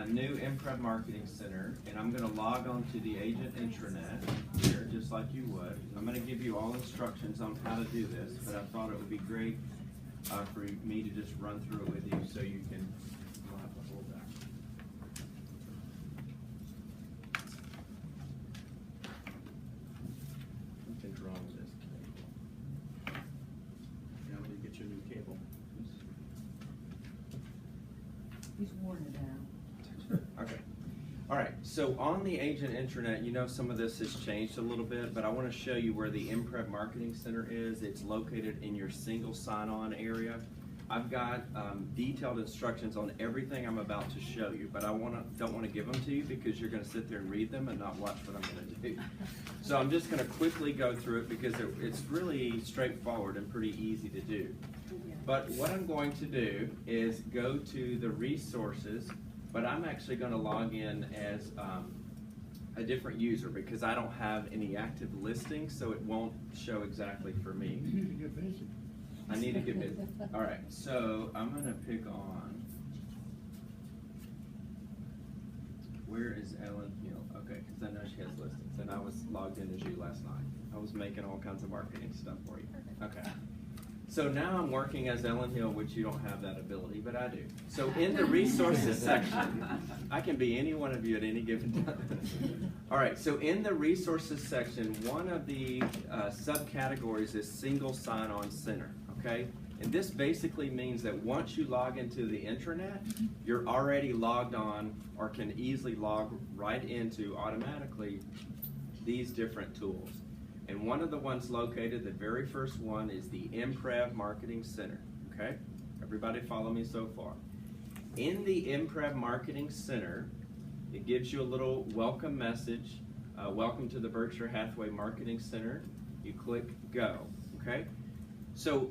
new Imprev Marketing Center, and I'm going to log on to the agent intranet here, just like you would. I'm going to give you all instructions on how to do this, but I thought it would be great for me to just run through it with you so you can have the whole back. Something's wrong with this cable. Now we get your new cable. He's worn it out. Okay. All right, so on the agent intranet, you know some of this has changed a little bit, but I want to show you where the Imprev Marketing Center is. It's located in your single sign-on area. I've got detailed instructions on everything I'm about to show you, but I don't want to give them to you because you're going to sit there and read them and not watch what I'm going to do. So I'm just going to quickly go through it because it's really straightforward and pretty easy to do. But what I'm going to do is go to the resources, but I'm actually going to log in as a different user because I don't have any active listings, so it won't show exactly for me. You need to get busy. I need to get busy. All right, so I'm going to pick on, where is Ellen Hill? Okay, because I know she has listings, and I was logged in as you last night. I was making all kinds of marketing stuff for you. Okay. So now I'm working as Ellen Hill, which you don't have that ability, but I do. So in the resources section, I can be any one of you at any given time. All right, so in the resources section, one of the subcategories is single sign-on center, okay? And this basically means that once you log into the intranet, you're already logged on or can easily log right into automatically these different tools. And one of the ones located, the very first one, is the Imprev Marketing Center, okay? Everybody follow me so far. In the Imprev Marketing Center, it gives you a little welcome message. Welcome to the Berkshire Hathaway Marketing Center. You click go, okay? So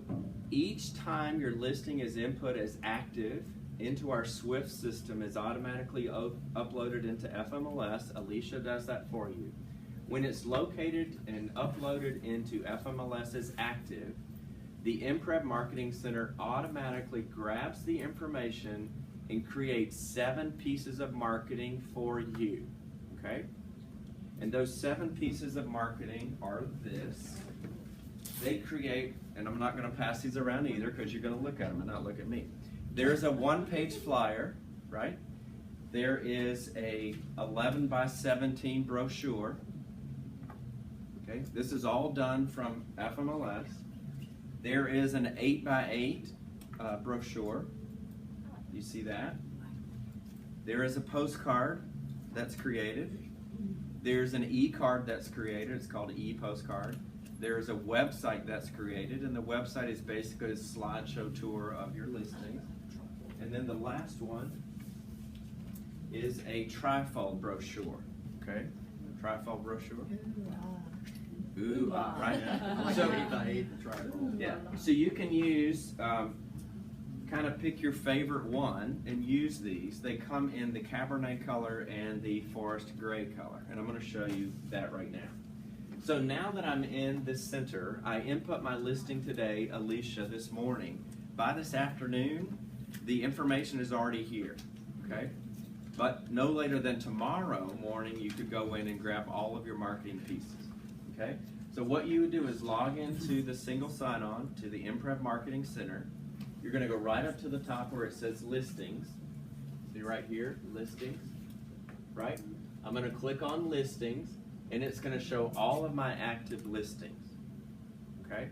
each time your listing is input as active into our Swift system is automatically uploaded into FMLS. Alicia does that for you. When it's located and uploaded into FMLS as active, the Imprev Marketing Center automatically grabs the information and creates 7 pieces of marketing for you, okay? And those 7 pieces of marketing are this. They create, and I'm not going to pass these around either because you're going to look at them and not look at me. There's a 1-page flyer, right? There is a 11 by 17 brochure. Okay, this is all done from FMLS. There is an 8 by 8 brochure. You see that? There is a postcard that's created. There's an e-card that's created. It's called an e-postcard. There is a website that's created, and the website is basically a slideshow tour of your listings. And then the last one is a trifold brochure. Okay, a trifold brochure. Ooh, right? So, yeah, so you can use, kind of pick your favorite one and use these. They come in the Cabernet color and the Forest Gray color, and I'm going to show you that right now. So now that I'm in this center, I input my listing today, Alicia, this morning. By this afternoon, the information is already here, okay? But no later than tomorrow morning, you could go in and grab all of your marketing pieces. Okay, so what you would do is log into the single sign-on to the Imprev Marketing Center. You're going to go right up to the top where it says listings. See right here, listings, right? I'm going to click on listings, and it's going to show all of my active listings. Okay,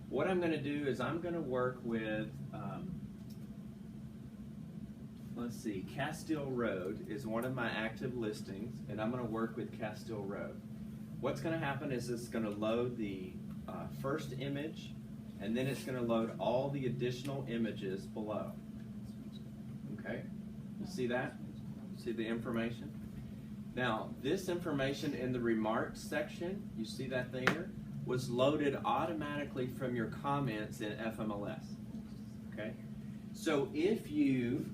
what I'm going to do is I'm going to work with, let's see, Castile Road is one of my active listings, and I'm going to work with Castile Road. What's going to happen is it's going to load the first image, and then it's going to load all the additional images below. Okay? You see that? See the information? Now, this information in the remarks section, you see that there, was loaded automatically from your comments in FMLS. Okay? So if you,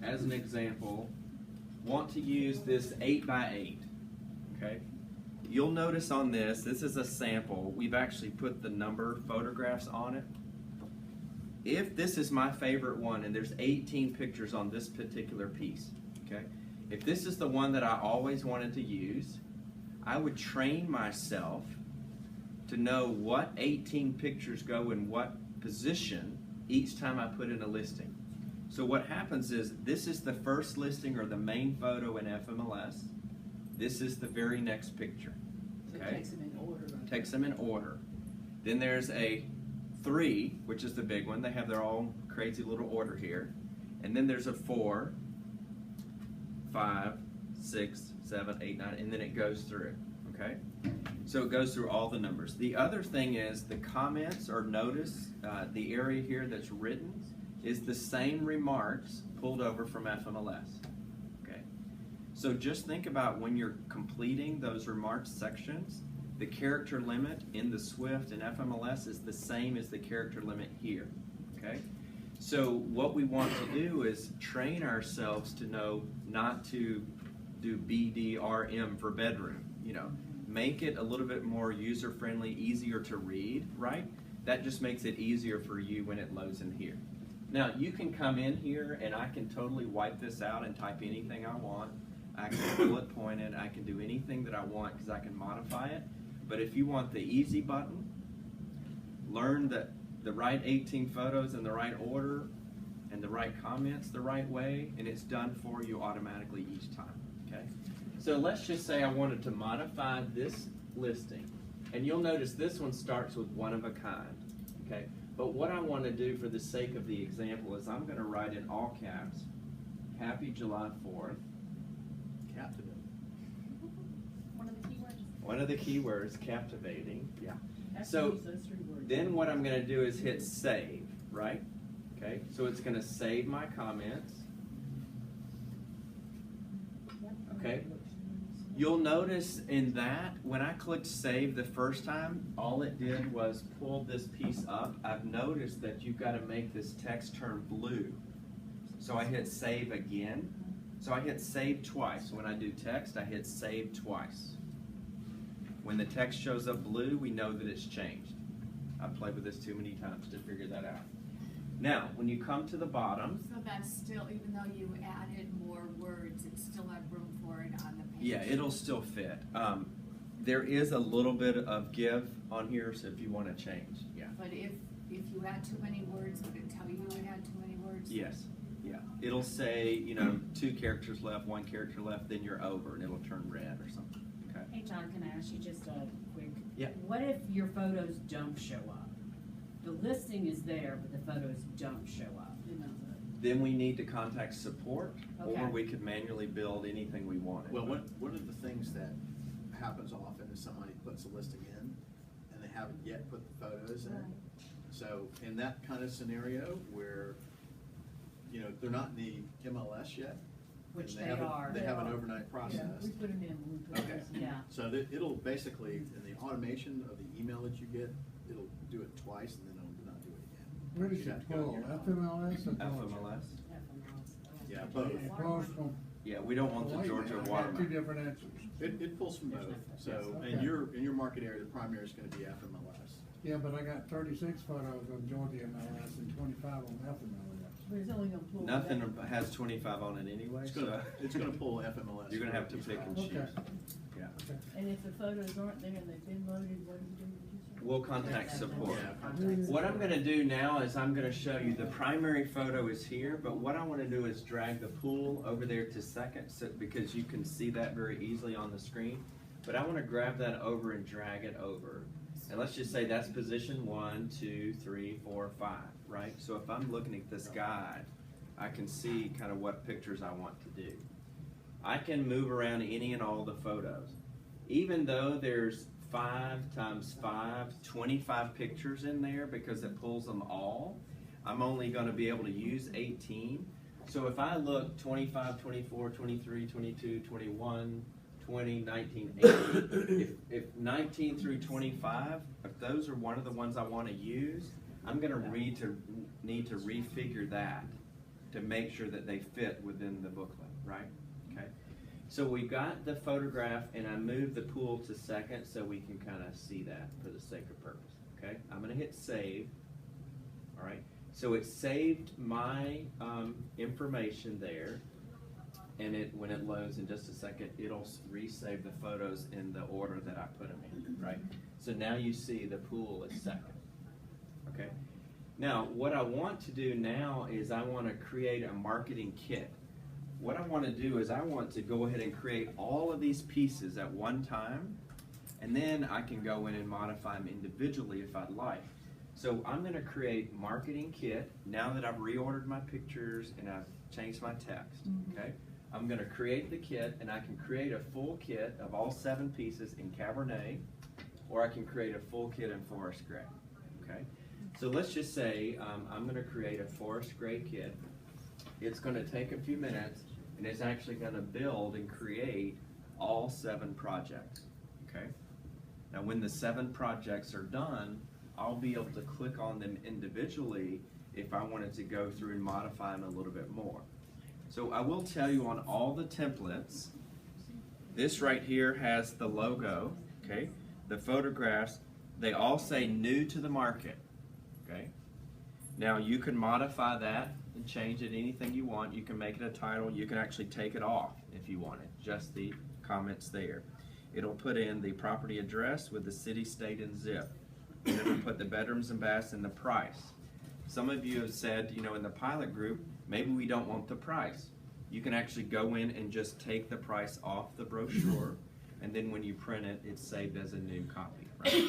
as an example, want to use this 8 by 8, okay? You'll notice on this is a sample. We've actually put the number photographs on it. If this is my favorite one, and there's 18 pictures on this particular piece, okay? If this is the one that I always wanted to use, I would train myself to know what 18 pictures go in what position each time I put in a listing. So what happens is, this is the first listing or the main photo in FMLS. This is the very next picture. So Okay? it takes them in order. Right? Takes them in order. Then there's a 3, which is the big one. They have their own crazy little order here. And then there's a 4, 5, 6, 7, 8, 9, and then it goes through. Okay? So it goes through all the numbers. The other thing is the comments or notice, the area here that's written is the same remarks pulled over from FMLS. Okay? So just think about when you're completing those remarks sections, the character limit in the Swift and FMLS is the same as the character limit here. Okay? So what we want to do is train ourselves to know not to do BDRM for bedroom. You know, make it a little bit more user-friendly, easier to read, right? That just makes it easier for you when it loads in here. Now, you can come in here and I can totally wipe this out and type anything I want. I can bullet point it, I can do anything that I want because I can modify it. But if you want the easy button, learn the right 18 photos in the right order and the right comments the right way, and it's done for you automatically each time, okay? So let's just say I wanted to modify this listing, and you'll notice this one starts with one of a kind, okay? But what I want to do for the sake of the example is I'm going to write in all caps, Happy July 4th. Captivating. One of the keywords. One of the keywords, captivating, yeah. That's So use those 3 words. then what I'm going to do is hit save, right? Okay, so it's going to save my comments. Okay. You'll notice in that, when I clicked save the first time, all it did was pull this piece up. I've noticed that you've got to make this text turn blue. So I hit save again. So I hit save twice. When I do text, I hit save twice. When the text shows up blue, we know that it's changed. I've played with this too many times to figure that out. Now, when you come to the bottom, So that's still, even though you added more words, it still had room for it on the page. yeah, it'll still fit. There is a little bit of give on here, so if you want to change, yeah. But if you had too many words, would it tell you you had too many words? Yes, yeah. It'll say, you know, 2 characters left, 1 character left, then you're over, and it'll turn red or something, okay? Hey John, can I ask you just a quick? Yeah. What if your photos don't show up? The listing is there, but the photos don't show up. Then we need to contact support, or Okay. we could manually build anything we wanted. Well, one of the things that happens often is somebody puts a listing in and they haven't yet put the photos in. Right. So in that kind of scenario where, you know, they're not in the MLS yet. Which and they haven't- are. They They have an are. overnight Yeah, process. we put them in when we put Okay. this in. Yeah. So that it'll basically, in the automation of the email that you get, it'll do it twice and then it'll not do it again. Where does You have it to go pull? in your- FMLS or Georgia? FMLS? Yeah, both. It pulls from. Yeah, we don't want the Wait a Georgia minute, I got 2 watermark. different answers. It pulls from There's both. no- So yes, in okay. your market area, the primary is gonna be FMLS. Yeah, but I got 36 photos on Georgia MLS and 25 on FMLS. But it's only gonna pull. Nothing that. has 25 on it anyway, It's so. gonna pull FMLS. You're gonna have to pick and choose. Okay. Yeah. Okay. And if the photos aren't there and they've been loaded, what do you do? Did you say? We'll contact support. Yeah, contact. What I'm gonna do now is I'm gonna show you the primary photo is here, but what I wanna do is drag the pool over there to second, so, because you can see that very easily on the screen. But I wanna grab that over and drag it over. And let's just say that's position 1, 2, 3, 4, 5, right? So if I'm looking at this guide, I can see kind of what pictures I want to do. I can move around any and all the photos. Even though there's 5 times 5, 25 pictures in there because it pulls them all, I'm only gonna be able to use 18. So if I look 25, 24, 23, 22, 21, 20, 19, 18, if 19 through 25, if those are one of the ones I wanna use, I'm gonna need to refigure that to make sure that they fit within the booklet, right? Okay. So we got the photograph and I moved the pool to second so we can kind of see that for the sake of purpose, okay? I'm gonna hit save, all right? So it saved my information there. and when it loads in just a second, it'll resave the photos in the order that I put them in, right? So now you see the pool is second, okay? Now, what I want to do now is I want to create a marketing kit. What I want to do is I want to go ahead and create all of these pieces at one time, and then I can go in and modify them individually if I'd like. So I'm going to create marketing kit now that I've reordered my pictures and I've changed my text, okay? I'm going to create the kit, and I can create a full kit of all 7 pieces in Cabernet, or I can create a full kit in Forest Gray, okay? So let's just say I'm going to create a Forest Gray kit. It's going to take a few minutes, and it's actually going to build and create all 7 projects, okay? Now when the 7 projects are done, I'll be able to click on them individually if I wanted to go through and modify them a little bit more. So I will tell you on all the templates, this right here has the logo, okay? The photographs, they all say new to the market, okay? Now you can modify that and change it anything you want. You can make it a title. You can actually take it off if you want it, just the comments there. It'll put in the property address with the city, state, and zip. And it'll put the bedrooms and baths and the price. Some of you have said, you know, in the pilot group, maybe we don't want the price. You can actually go in and just take the price off the brochure, and then when you print it, it's saved as a new copy, right?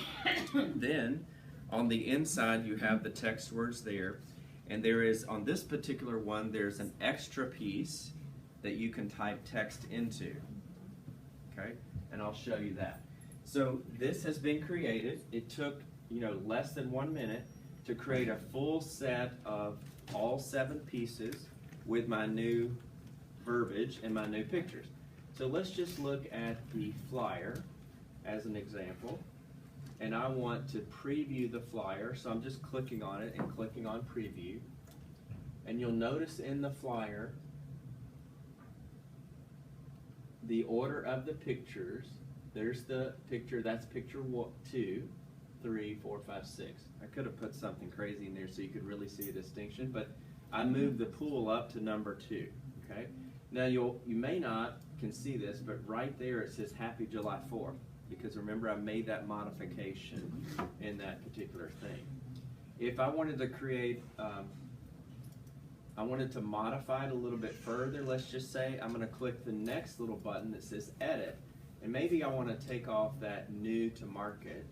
Then, on the inside, you have the text words there, and there is, on this particular one, there's an extra piece that you can type text into, okay? And I'll show you that. So this has been created. It took, you know, less than 1 minute to create a full set of all 7 pieces with my new verbiage and my new pictures. So let's just look at the flyer as an example. And I want to preview the flyer, so I'm just clicking on it and clicking on preview. And you'll notice in the flyer the order of the pictures. There's the picture, that's picture 2, 3, 4, 5, 6. I could have put something crazy in there so you could really see a distinction, but I moved the pool up to number 2, okay? Now you may not can see this, but right there it says Happy July 4th, because remember I made that modification in that particular thing. If I wanted to create, I wanted to modify it a little bit further, let's just say I'm going to click the next little button that says Edit, and maybe I want to take off that new to market.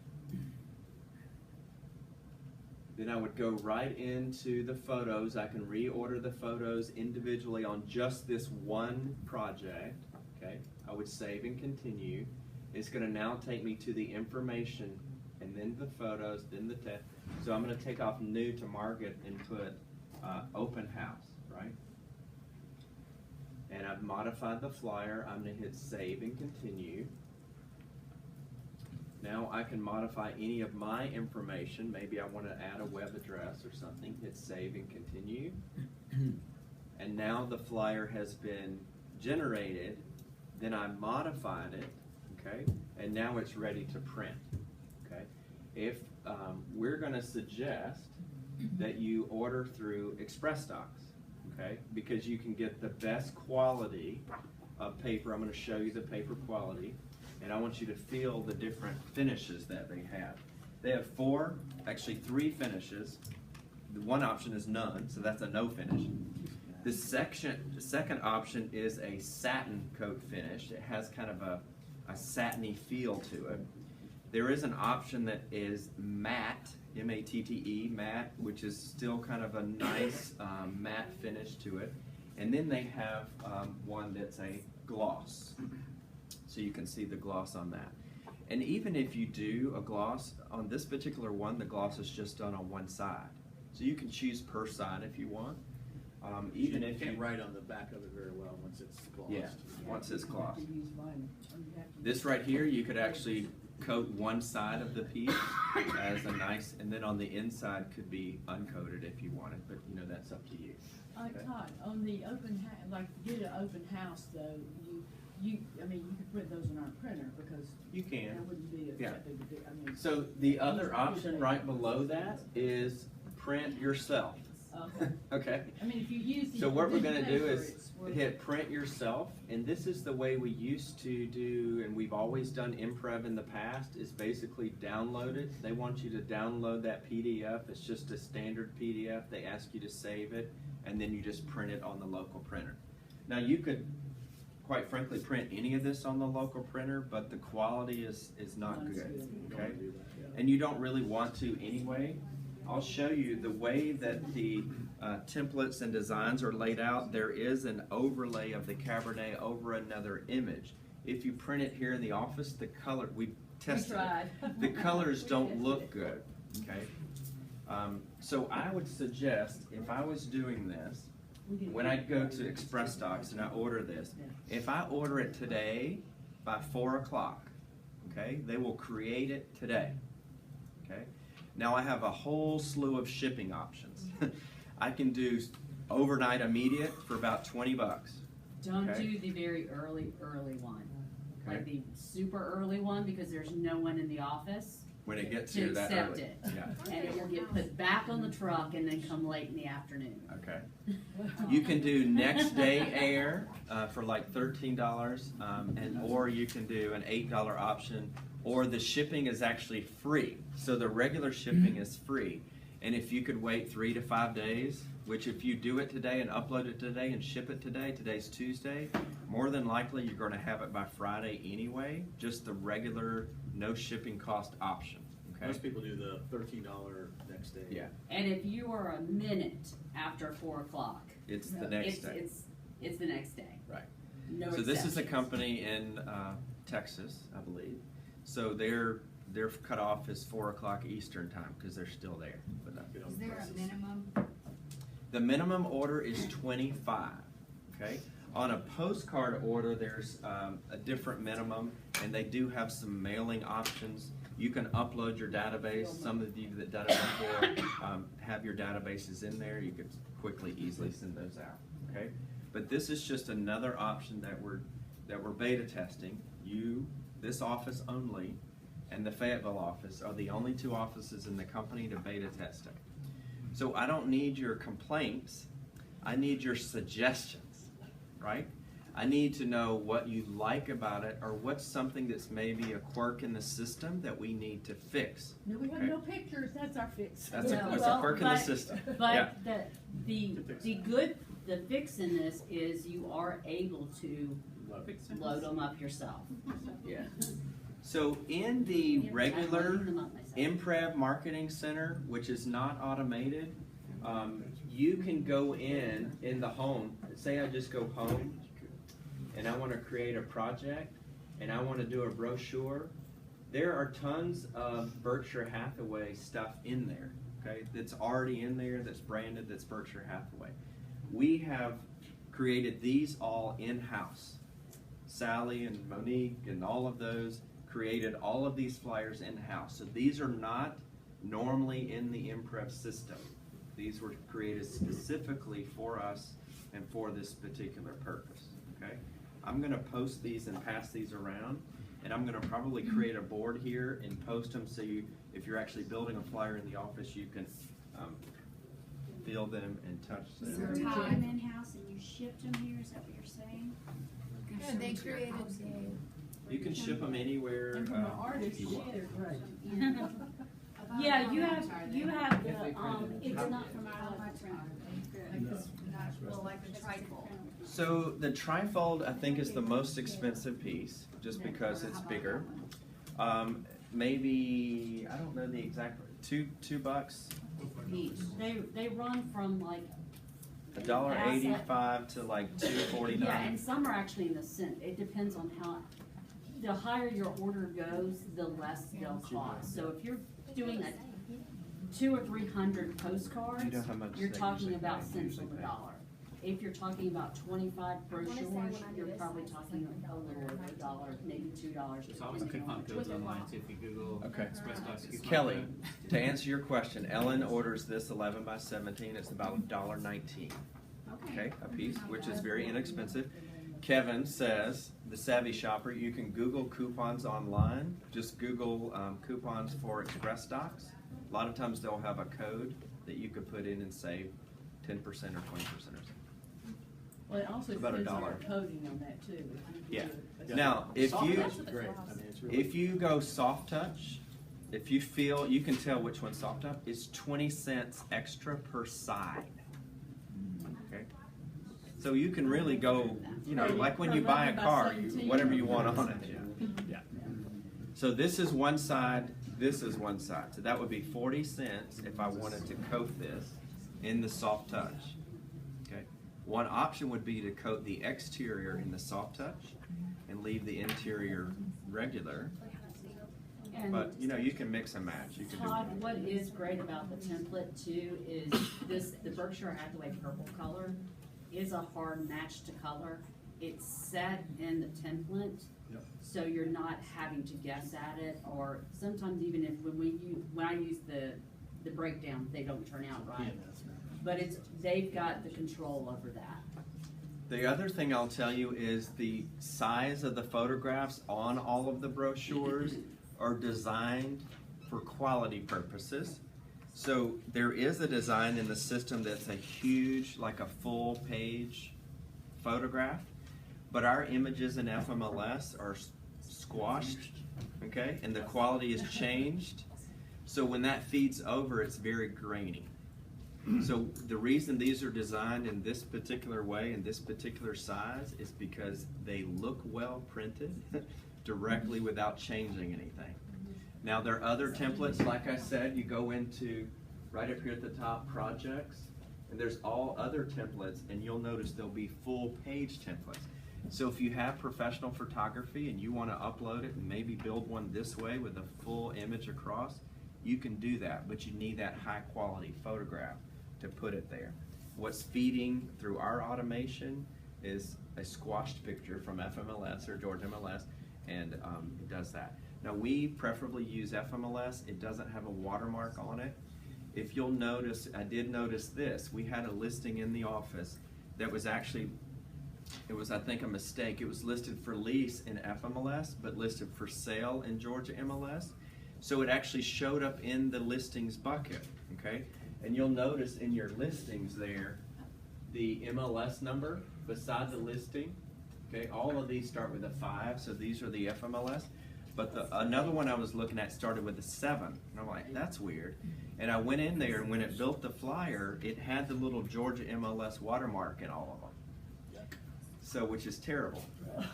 Then I would go right into the photos. I can reorder the photos individually on just this one project. Okay, I would save and continue. It's going to now take me to the information, and then the photos, then the text. So I'm going to take off new to market and put open house, right? And I've modified the flyer. I'm going to hit save and continue. Now I can modify any of my information. Maybe I want to add a web address or something. Hit save and continue. And now the flyer has been generated. Then I modified it, okay? And now it's ready to print, okay? If we're going to suggest that you order through Express Docs, okay? Because you can get the best quality of paper. I'm going to show you the paper quality. And I want you to feel the different finishes that they have. They have 3 finishes. The one option is none, so that's a no finish. The second option is a satin coat finish. It has kind of a satiny feel to it. There is an option that is matte, M-A-T-T-E, matte, which is still kind of a nice matte finish to it. And then they have one that's a gloss. So you can see the gloss on that. And even if you do a gloss, on this particular one, the gloss is just done on one side. So you can choose per side if you want. Even if you can't write on the back of it very well once it's glossed. Yeah, once it's You have glossed. to use mine. You have to This right here, you could actually coat one side of the piece as a nice, and then on the inside could be uncoated if you wanted, but you know, that's up to you. Okay. Todd, on the open like to get an open house though, I mean, you could print those in our printer because You can. that wouldn't be Yeah. that big a deal. I mean, So the other option right below that is print yourself. Okay? I mean, if you use the. So what we're gonna do paper, is it's worth hit it. print yourself, and this is the way we used to do, and we've always done Imprev in the past, is basically download it. They want you to download that PDF. It's just a standard PDF. They ask you to save it, and then you just print it on the local printer. Now you could, quite frankly, print any of this on the local printer, but the quality is not Not as good, good. okay? Do that, yeah. And you don't really want to anyway. I'll show you the way that the templates and designs are laid out. There is an overlay of the Cabernet over another image. If you print it here in the office, the color, we tested tried. it. The colors We don't tested look it. good, okay? So I would suggest, if I was doing this, We can- when I go to Express Docs and I order this, if I order it today by 4 o'clock, okay, they will create it today, okay? Now I have a whole slew of shipping options. I can do overnight immediate for about 20 bucks. Don't Okay. do the very early one. Like Okay. the super early one, because there's no one in the office When it gets to here that accept early. it. Yeah, And it will get put back on the truck and then come late in the afternoon. okay. You can do next day air for like $13, or you can do an $8 option, or the shipping is actually free. So the regular shipping is free. And if you could wait 3 to 5 days, which if you do it today and upload it today and ship it today, today's Tuesday, more than likely you're going to have it by Friday anyway, just the regular no shipping cost option, okay? Most people do the $13 next day. Yeah, And if you are a minute after 4 o'clock, it's the next it's, day. it's the next day. Right. No So this is a exceptions. company in Texas, I believe. So their cutoff is 4 o'clock Eastern time because they're still there. But Get on Is the there a presses. minimum? the minimum order is 25. Okay. On a postcard order, there's a different minimum, and they do have some mailing options. You can upload your database. Some of you that done it before have your databases in there. You could quickly, easily send those out. Okay. But this is just another option that we're beta testing. This office only, and the Fayetteville office are the only two offices in the company to beta test it. So I don't need your complaints. I need your suggestions, right? I need to know what you like about it, or what's something that's maybe a quirk in the system that we need to fix. No, we have Okay. no pictures, that's our fix. That's Yeah, a, it's well, a quirk in the but- system. Yeah. But the fix in this is you are able to load them up yourself. Yeah. So in the I'm regular loading them up myself. Imprev Marketing Center, which is not automated, you can go in the home. Say I just go home, and I want to create a project, and I want to do a brochure. There are tons of Berkshire Hathaway stuff in there, okay, that's already in there, that's branded, that's Berkshire Hathaway. We have created these all in-house. Sally and Monique and all of those created all of these flyers in-house. So these are not normally in the Imprev system. These were created specifically for us and for this particular purpose, okay? I'm gonna post these and pass these around, and I'm gonna probably create a board here and post them so if you're actually building a flyer in the office, you can feel them and touch So them. you did them in-house and you shipped them here, is that what you're saying? Yeah, they created the. You can ship them anywhere. And from an if artist, you want. they're great. Yeah, you have the, It's not from our How local much printer. are they? Like this, well, like the trifold. So the trifold, I think, is the most expensive piece, just because it's bigger. Maybe, I don't know the exact, $2, they run from like, $1.85 to like $2.49. yeah, and some are actually in the cent. It depends on how, the higher your order goes, the less they'll cost. So if you're doing a 200 or 300 postcards, Do you know how much you're they talking usually about pay? cents on the dollar. If you're talking about 25 brochures, you're probably talking a little over $1, maybe $2. There's always coupon codes online too. If you Google Okay. Express Docs coupon Kelly, code. to answer your question, Ellen orders this 11 by 17. It's about $1.19, okay, a piece, which is very inexpensive. Kevin says, the savvy shopper, you can Google coupons online. Just Google coupons for Express Docs. A lot of times they'll have a code that you could put in and save. 10% or 20% or something. Well, it also About depends on $1. your coding on that too. If you Yeah. do it- Now, if Soft you- touch is great. I mean, it's really. If you go soft touch, if you feel, you can tell which one's soft touch, it's 20 cents extra per side. Okay? So you can really go, you know, like when you buy a car, whatever you want on it. Yeah. So this is one side, this is one side. So that would be 40 cents if I wanted to coat this in the soft touch. Okay? One option would be to coat the exterior in the soft touch and leave the interior regular. And But, you know, you can mix and match. You can do Todd, what is great about the template too is this, the Berkshire Hathaway purple color is a hard match to color. It's set in the template, Yep. so you're not having to guess at it, or sometimes even if, when I use the breakdown, they don't turn out right. PMS. But they've got the control over that. The other thing I'll tell you is the size of the photographs on all of the brochures are designed for quality purposes. So there is a design in the system that's a huge, like a full page photograph, but our images in FMLS are squashed, okay, and the quality is changed. So when that feeds over, it's very grainy. So the reason these are designed in this particular way, in this particular size, is because they look well printed directly without changing anything. Now there are other templates, like I said, you go into, right up here at the top, projects, and there's all other templates, and you'll notice there'll be full page templates. So if you have professional photography and you want to upload it and maybe build one this way with a full image across, you can do that, but you need that high quality photograph to put it there. What's feeding through our automation is a squashed picture from FMLS or Georgia MLS, and it does that. Now we preferably use FMLS. It doesn't have a watermark on it. If you'll notice, I did notice this. We had a listing in the office that was actually, it was, I think, a mistake. It was listed for lease in FMLS, but listed for sale in Georgia MLS. So it actually showed up in the listings bucket, okay? And you'll notice in your listings there, the MLS number beside the listing, okay? All of these start with a 5, so these are the FMLS. But another one I was looking at started with a 7, and I'm like, that's weird. And I went in there, and when it built the flyer, it had the little Georgia MLS watermark in all of them. So, which is terrible.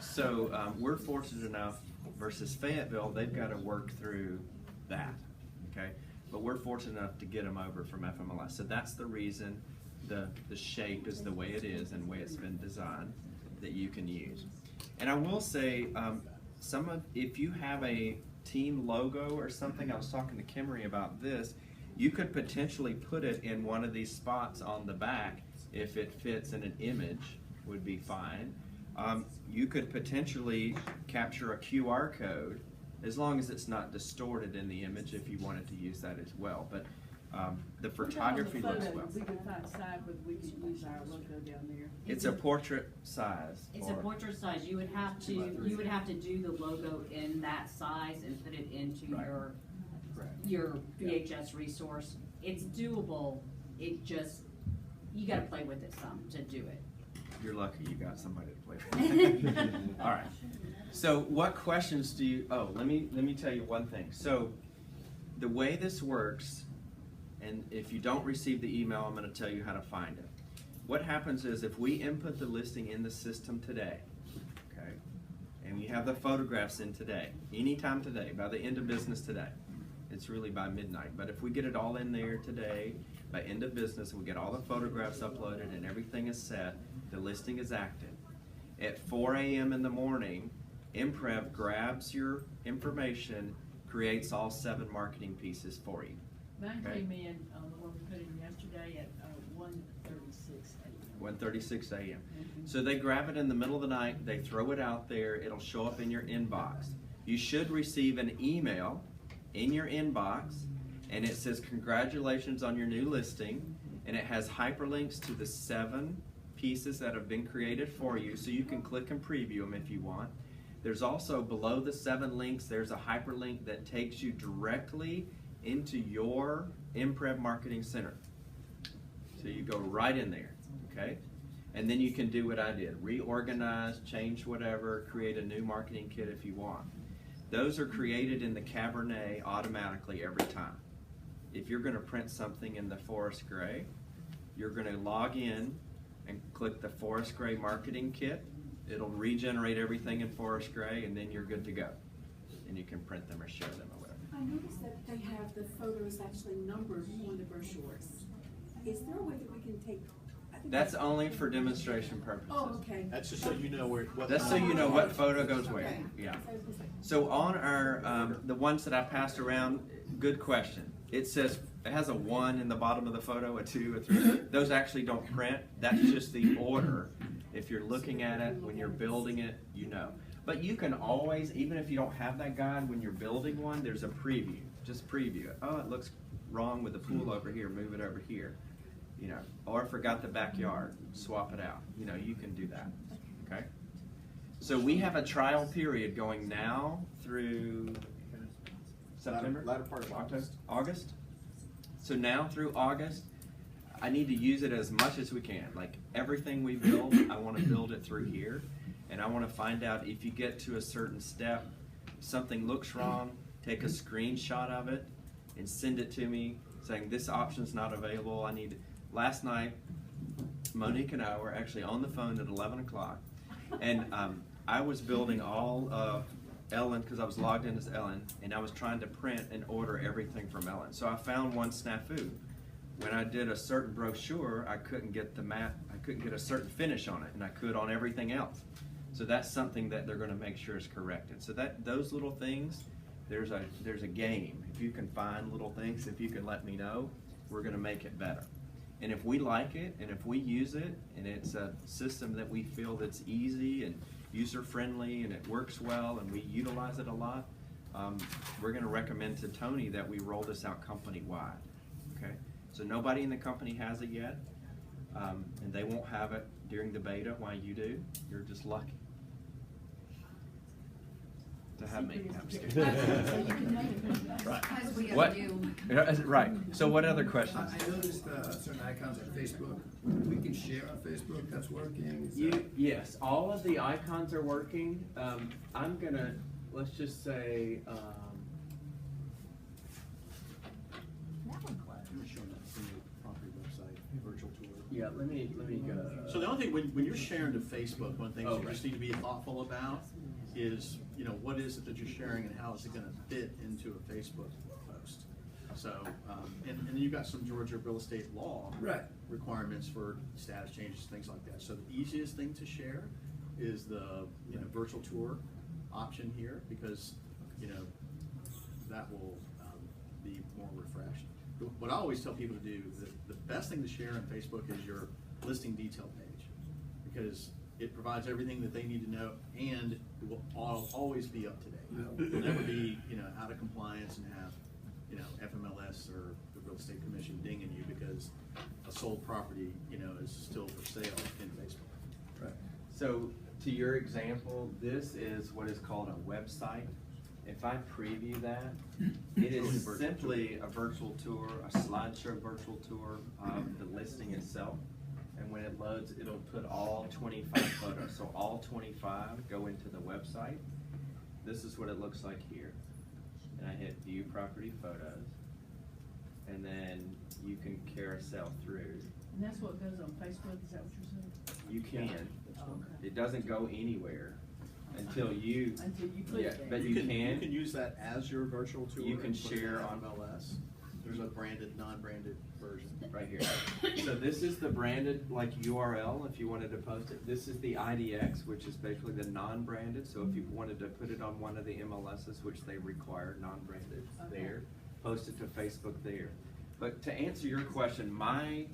So we're fortunate enough, versus Fayetteville, they've got to work through that, okay? But we're fortunate enough to get them over from FMLS. So that's the reason the shape is the way it is and the way it's been designed that you can use. And I will say, if you have a team logo or something, I was talking to Kimmery about this, you could potentially put it in one of these spots on the back if it fits in an image, would be fine. You could potentially capture a QR code as long as it's not distorted in the image if you wanted to use that as well. But the photography looks well. We can find a side where we can use our logo down there. It's a portrait size. It's a portrait size. You would have to do the logo in that size and put it into Right. your VHS resource. It's doable. It just, you gotta play with it some to do it. You're lucky you got somebody to play with. All right. So what questions do you, let me tell you one thing. So the way this works, and if you don't receive the email, I'm going to tell you how to find it. What happens is if we input the listing in the system today, okay, and we have the photographs in today, anytime today, by the end of business today, it's really by midnight, but if we get it all in there today, by end of business, we get all the photographs uploaded and everything is set, the listing is active. At 4 a.m. in the morning, Imprev grabs your information, creates all 7 marketing pieces for you. Mine Okay. came in, the one we put in yesterday at 1:36 a.m. 1:36 a.m. So they grab it in the middle of the night, they throw it out there, it'll show up in your inbox. You should receive an email in your inbox, and it says congratulations on your new listing, and it has hyperlinks to the 7 pieces that have been created for you, so you can click and preview them if you want. There's also, below the 7 links, there's a hyperlink that takes you directly into your Imprev Marketing Center. So you go right in there, okay? And then you can do what I did, reorganize, change whatever, create a new marketing kit if you want. Those are created in the Cabernet automatically every time. If you're gonna print something in the forest gray, you're gonna log in and click the forest gray marketing kit. It'll regenerate everything in forest gray, and then you're good to go. And you can print them or share them or whatever. I noticed that they have the photos actually numbered on the brochures. Is there a way that we can take? I think That's only for demonstration purposes. Oh, okay. That's just so you know where, what. That's so you know what photo goes where, Okay. yeah. So I was gonna say- So on our, the ones that I passed around, good question. It says, it has a 1 in the bottom of the photo, a 2, a 3. Those actually don't print. That's just the order. If you're looking at it, when you're building it, you know. But you can always, even if you don't have that guide, when you're building one, there's a preview. Just preview it. Oh, it looks wrong with the pool over here, move it over here. You know, or I forgot the backyard, swap it out. You know, you can do that, okay? So we have a trial period going now through September? Latter part of August. August? So now through August, I need to use it as much as we can. Like everything we build, I want to build it through here. And I want to find out if you get to a certain step, something looks wrong, take a screenshot of it and send it to me saying this option's not available. I need, last night, Monique and I were actually on the phone at 11 o'clock. And I was building all of Ellen, because I was logged in as Ellen, and I was trying to print and order everything from Ellen. So I found one snafu. When I did a certain brochure, I couldn't get the mat, I couldn't get a certain finish on it, and I could on everything else. So that's something that they're going to make sure is corrected. So that those little things, there's a game. If you can find little things, if you can let me know, we're going to make it better. And if we like it, and if we use it, and it's a system that we feel that's easy and user-friendly, and it works well, and we utilize it a lot, we're going to recommend to Tony that we roll this out company-wide. Okay? So nobody in the company has it yet, and they won't have it during the beta. Why you do? You're just lucky to have me. I'm just kidding. Right. Because we have What? you. Right. So what other questions? I noticed certain icons on Facebook. We can share on Facebook. That's working. Yes, all of the icons are working. I'm gonna, let's just say, You were showing that from the property website, virtual tour. yeah, let me go. So the only thing, when you're sharing to Facebook, one thing Oh, you right. just need to be thoughtful about is, you know, what is it that you're sharing and how is it gonna fit into a Facebook post? So, and you've got some Georgia real estate law Right. requirements for status changes, things like that. So the easiest thing to share is the, you know, virtual tour option here, because, you know, that will be more refreshed. But what I always tell people to do, the best thing to share on Facebook is your listing detail page, because it provides everything that they need to know, and it will always be up to date. It'll never be, you know, out of compliance and have, you know, FMLS or the real estate commission dinging you because a sold property, you know, is still for sale in Facebook. Right. So to your example, this is what is called a website. If I preview that, it is simply a virtual tour, a slideshow virtual tour of the listing itself. And when it loads, it'll put all 25 photos. So all 25 go into the website. This is what it looks like here. And I hit view property photos. And then you can carousel through. And that's what goes on Facebook, is that what you're saying? You can. Okay. It doesn't go anywhere until you, Until you put yeah, it there. but You you can. can use that as your virtual tour. You can and put it share in on- MLS. There's a branded, non-branded version. Right here. So this is the branded like URL if you wanted to post it. This is the IDX, which is basically the non-branded. So if you wanted to put it on one of the MLSs, which they require non-branded Okay. there, post it to Facebook there. But to answer your question, my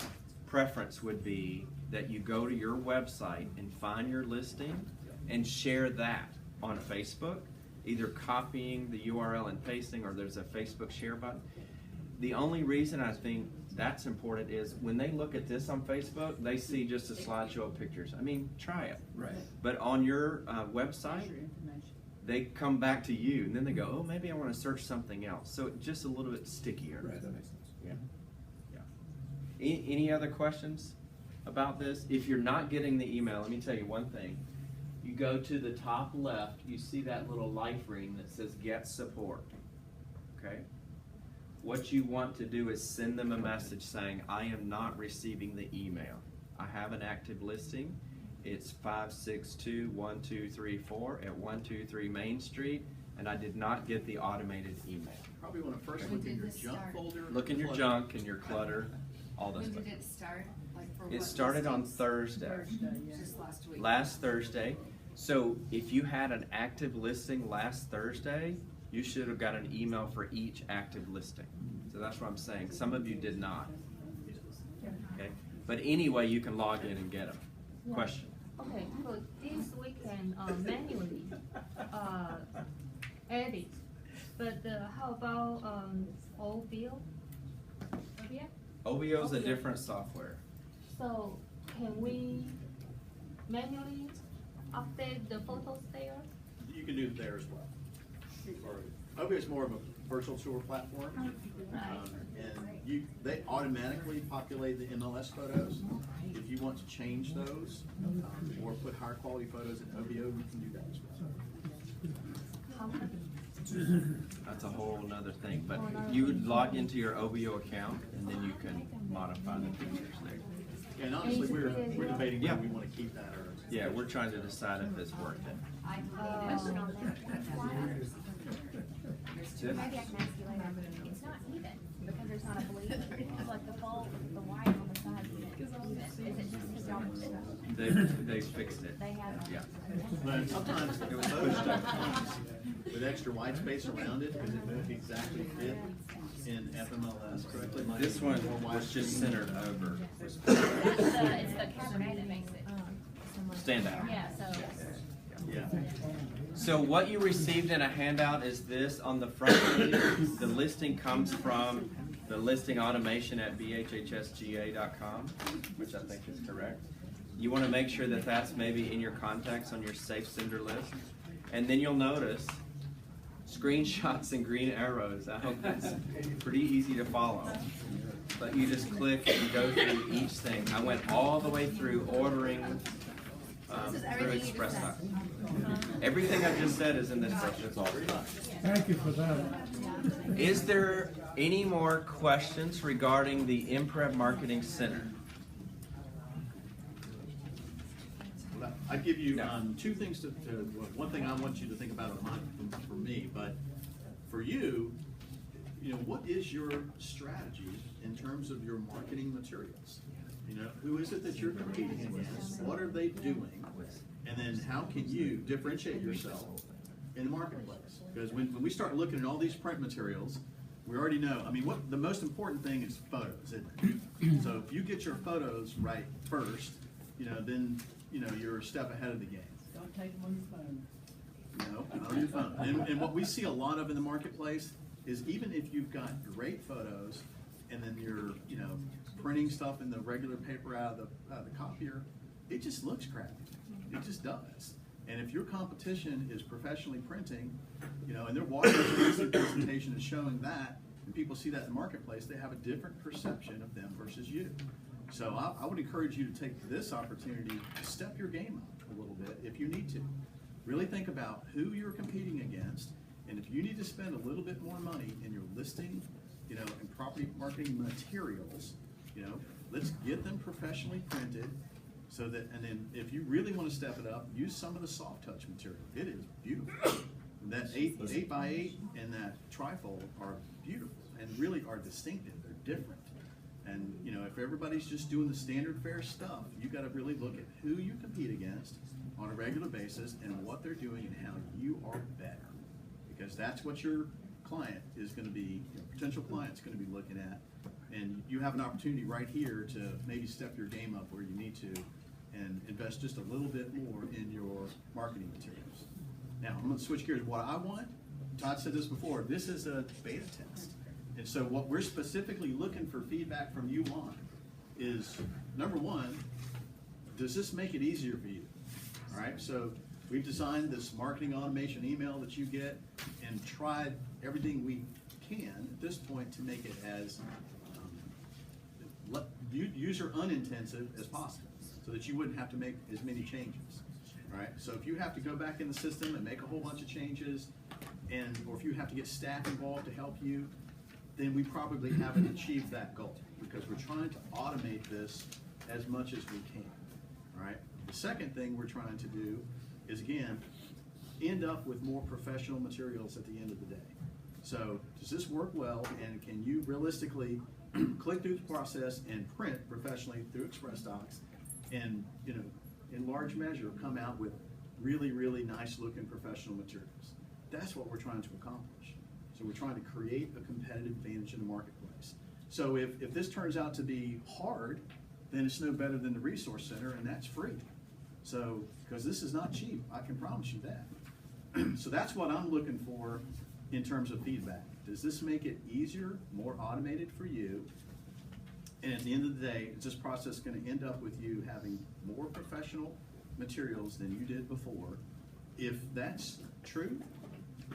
preference would be that you go to your website and find your listing and share that on Facebook, either copying the URL and pasting, or there's a Facebook share button. The only reason I think that's important is when they look at this on Facebook, they see just a slideshow of pictures. I mean, try it. Right. But on your website, Here's your information. they come back to you, and then they go, oh, maybe I want to search something else. So it's just a little bit stickier. Right, that makes sense. Yeah. Any other questions about this? If you're not getting the email, let me tell you one thing. You go to the top left, you see that little life ring that says Get Support. Okay? What you want to do is send them a message saying, I am not receiving the email. I have an active listing. It's 562-1234 at 123 Main Street, and I did not get the automated email. Probably want to first When look in did your this junk start? folder. Look in your clutter. junk and your clutter, all those When did places. it start? Like for It what started on listings? Thursday. Thursday, yeah. Just last week. Last Thursday. So if you had an active listing last Thursday, you should have got an email for each active listing. So that's what I'm saying. Some of you did not. Okay? But anyway, you can log in and get them. Question? Okay, so this we can manually edit, but how about OBO? OBO is a different software. So can we manually update the photos there? You can do it there as well. OBI is more of a virtual tour platform. And they automatically populate the MLS photos. If you want to change those or put higher quality photos in OBO, you can do that as well. That's a whole nother thing. But you would log into your OBO account and then you can modify the features there. And honestly, we're debating Yeah. whether we want to keep that or. Yeah, we're trying to decide if it's worth it. I Question on that. Yes? Maybe I can ask you later. It's not even because there's not a bleed. It's like the bulb, the white on the side isn't even. Is it just because y'all put it? They fixed it. They have. Yeah. But sometimes It was those pushed up. ones with extra white space around it, because it won't exactly fit in FMLS correctly. might This be one more white was just space. centered over. It's the Cabernet that makes it. Stand out. Yeah, so. Yeah. So what you received in a handout is this on the front page. The listing comes from the listing automation at bhhsga.com, which I think is correct. You want to make sure that that's maybe in your contacts on your safe sender list. And then you'll notice screenshots and green arrows. I hope that's pretty easy to follow. But you just click and go through each thing. I went all the way through ordering through Express. Everything I just said is in this section. It's all Thank you for that. Is there any more questions regarding the Imprev Marketing Center? Well, I'd give you No. two things well, one thing I want you to think about for me, but for you, what is your strategy in terms of your marketing materials? Who is it that you're competing against? What are they doing? And then how can you differentiate yourself in the marketplace? Because when we start looking at all these print materials, we already know, what the most important thing is photos, isn't it? So if you get your photos right first, then, you're a step ahead of the game. Don't take them on your phone. No, not on your phone. And what we see a lot of in the marketplace is even if you've got great photos and then you're, printing stuff in the regular paper out of the copier, it just looks crappy. It just does. And if your competition is professionally printing, and they're watching the presentation and showing that, and people see that in the marketplace, they have a different perception of them versus you. So I would encourage you to take this opportunity to step your game up a little bit if you need to. Really think about who you're competing against, and if you need to spend a little bit more money in your listing, and property marketing materials, let's get them professionally printed so that, and then if you really want to step it up, use some of the soft touch material. It is beautiful. That 8x8 and that trifold are beautiful and really are distinctive. They're different. And if everybody's just doing the standard fare stuff, you got to really look at who you compete against on a regular basis and what they're doing and how you are better. Because that's what your client is going to be, potential client's going to be looking at. And you have an opportunity right here to maybe step your game up where you need to and invest just a little bit more in your marketing materials. Now, I'm going to switch gears. What I want, Todd said this before, this is a beta test. And so what we're specifically looking for feedback from you on is, number one, does this make it easier for you? All right, so we've designed this marketing automation email that you get and tried everything we can at this point to make it as user unintensive as possible, so that you wouldn't have to make as many changes, right? So if you have to go back in the system and make a whole bunch of changes, or if you have to get staff involved to help you, then we probably haven't achieved that goal, because we're trying to automate this as much as we can, right? The second thing we're trying to do is, again, end up with more professional materials at the end of the day. So does this work well, and can you realistically click through the process and print professionally through Express Docs, and, you know, in large measure come out with really, really nice looking professional materials? That's what we're trying to accomplish. So we're trying to create a competitive advantage in the marketplace. So if this turns out to be hard, then it's no better than the Resource Center, and that's free. So, because this is not cheap, I can promise you that. So that's what I'm looking for in terms of feedback. Does this make it easier, more automated for you? And at the end of the day, is this process going to end up with you having more professional materials than you did before? If that's true,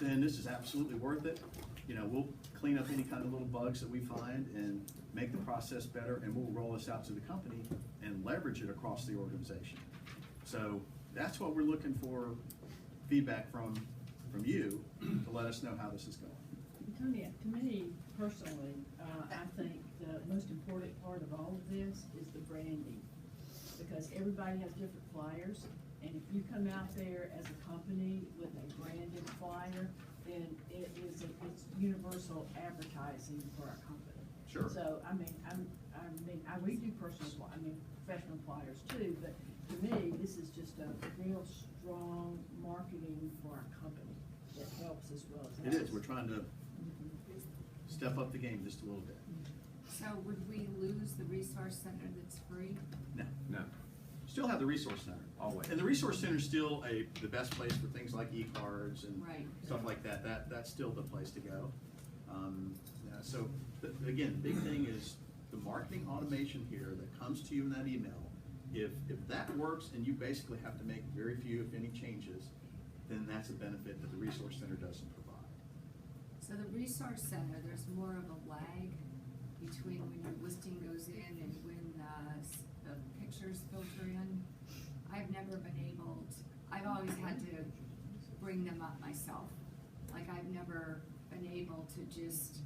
then this is absolutely worth it. You know, we'll clean up any kind of little bugs that we find and make the process better, and we'll roll this out to the company and leverage it across the organization. So that's what we're looking for, feedback from you to let us know how this is going. Tony, to me personally, I think the most important part of all of this is the branding, because everybody has different flyers, and if you come out there as a company with a branded flyer, then it's universal advertising for our company. Sure. So we do professional flyers too, but to me, this is just a real strong marketing for our company that helps as well as It us. is. We're trying to step up the game just a little bit. So would we lose the Resource Center that's free? No. No. Still have the Resource Center. Always. And the Resource Center is still the best place for things like e-cards and Right. stuff like that. That's still the place to go. Yeah, so, again, the big thing is the marketing automation here that comes to you in that email. If that works and you basically have to make very few, if any, changes, then that's a benefit that the Resource Center doesn't provide. So the Resource Center, there's more of a lag between when your listing goes in and when the pictures filter in. I've never been able to, I've always had to bring them up myself. Like, I've never been able to just,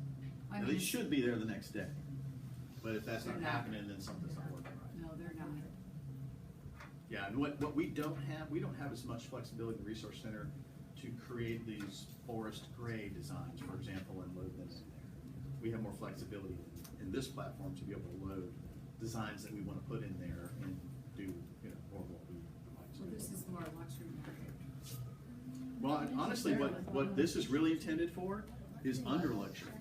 Now, they should be there the next day, but if that's not They're not. happening, then something's not working right. No, they're not. Yeah, and what we don't have as much flexibility in the Resource Center to create these forest gray designs, for example, and load them in there. We have more flexibility in this platform to be able to load designs that we want to put in there and do, you know, more of what we like. Well, this is more luxury market. Well, honestly, what this is really intended for is under luxury.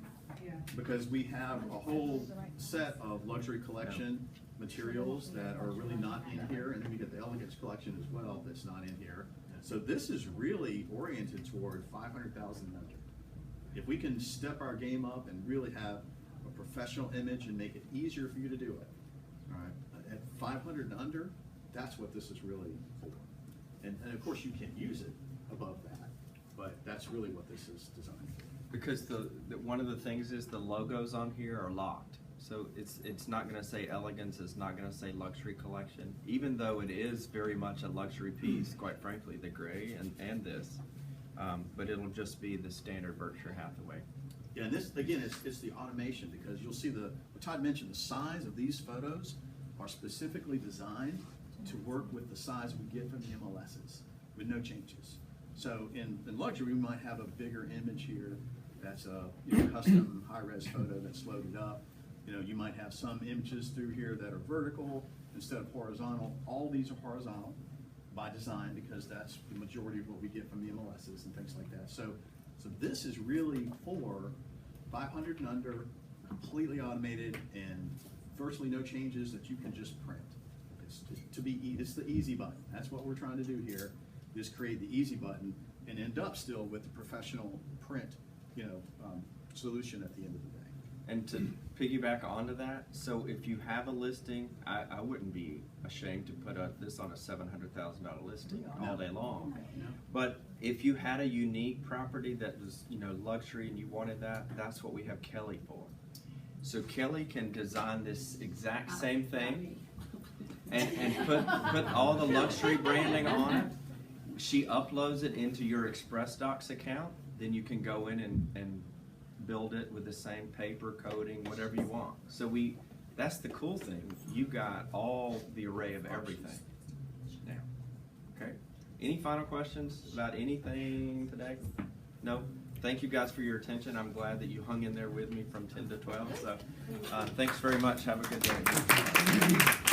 Yeah. Because we have a whole set of luxury collection materials that are really not in here, and then we get the elegance collection as well that's not in here. So this is really oriented toward 500,000 and under. If we can step our game up and really have a professional image and make it easier for you to do it, all right, at 500 and under, that's what this is really for. And of course you can use it above that, but that's really what this is designed for. Because one of the things is the logos on here are locked. So it's not gonna say elegance, it's not gonna say luxury collection, even though it is very much a luxury piece, quite frankly, the gray and this. But it'll just be the standard Berkshire Hathaway. Yeah, and this, again, it's the automation, because you'll see what Todd mentioned, the size of these photos are specifically designed to work with the size we get from the MLSs with no changes. So in luxury, we might have a bigger image here that's a custom high-res photo that's loaded up. You know, you might have some images through here that are vertical instead of horizontal. All these are horizontal by design, because that's the majority of what we get from the MLSs and things like that. So this is really for 500 and under, completely automated and virtually no changes that you can just print. It's the easy button. That's what we're trying to do here, is create the easy button and end up still with the professional print, solution at the end of the day. And to piggyback onto that, so if you have a listing, I wouldn't be ashamed to put this on a $700,000 listing all day long. No. But if you had a unique property that was, luxury and you wanted that, that's what we have Kelly for. So Kelly can design this exact same thing and put all the luxury branding on it. She uploads it into your Express Docs account, then you can go in and build it with the same paper, coding, whatever you want. So that's the cool thing. You got all the array of everything now. Okay? Any final questions about anything today? No? Thank you guys for your attention. I'm glad that you hung in there with me from 10 to 12. So thanks very much. Have a good day.